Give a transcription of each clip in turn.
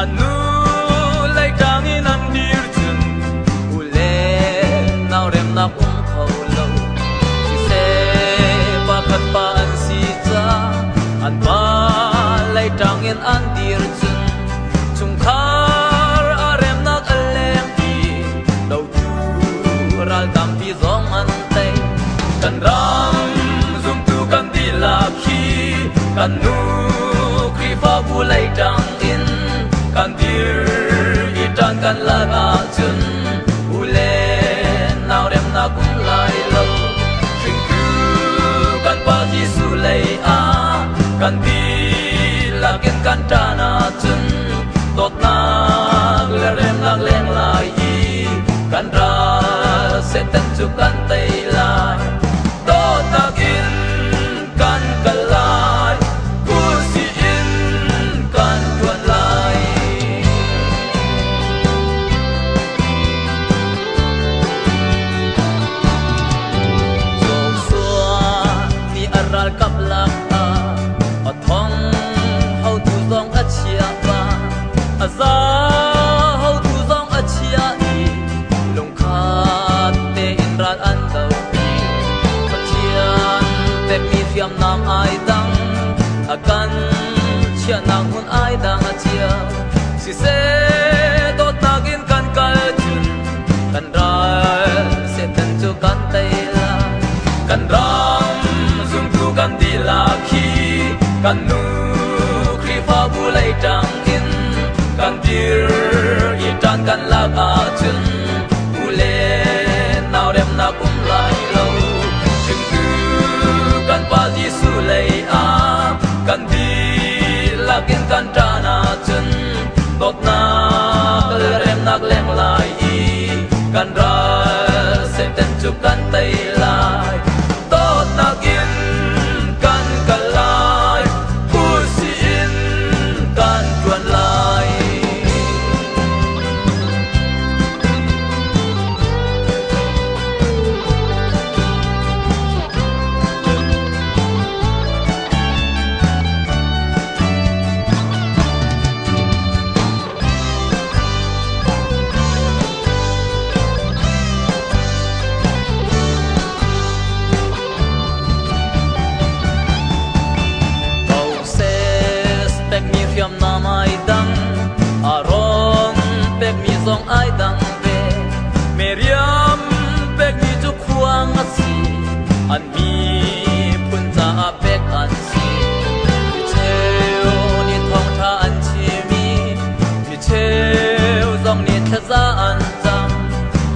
anu lai tangin an dir chun ule nau rem na khâu lâu si se ba khat pa an si cha an ba lai tangin an dir chun chung khar a rem nak alem ti đâu tu ral dam pi zong an tay kan ram zum tu kan di la khi kan nu kri fa bu lai tang in kan dir itan kan la ga chun ule nau rem na kum lai lo sing tu kan pa ji su lai a kan di la ken kan ta na chun tot na le rem na leng lai i kan ra se tan chu kan tai lai to ta kin kan kalai ku si in kan tuan lai so xua ni aral kap lak a thong how tu zong a chia ba a za how tu zong a chia i lung khat te in ral an do mi fiam nam ai dang akan chia nang hun ai dang a chia si se to tagin kan kal chun kan ra se tan chu kan tai la kan ram zum tu kan di la khi kan nu kri fa bu lai tang in kan dir i tan kan la a chun ule nau dem na kum lai lo kan pa ji su lai a kan di la ken kan ta na chun tot na le rem nak leng lai i kan ra se ten chu kan tai lai tot na kin kan kalai ku si in kan tuan lai fiam nam ai dang aron pek mi zong ai dang ve meriam pek mi chu khuang a si an mi pun cha a pek an si mi cheu ni thong tha an chi mi cheu zong ni tha za an cham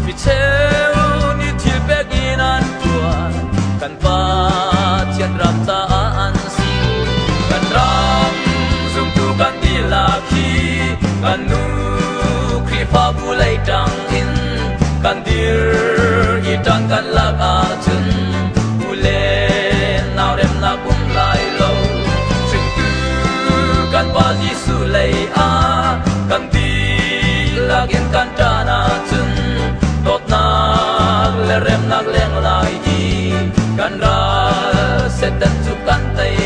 mi cheu ni thil pek in an tua kan pa chian ram cha an si kan ram kan di la khi kan nu kri fa bu lai tang in kan dir i tan kan la a chun ule nau rem na kum lai lo sing tu kan pa ji su lai a kan di la gen kan ta na chun tot na le rem nak leng lai i kan ra se tan chu kan tai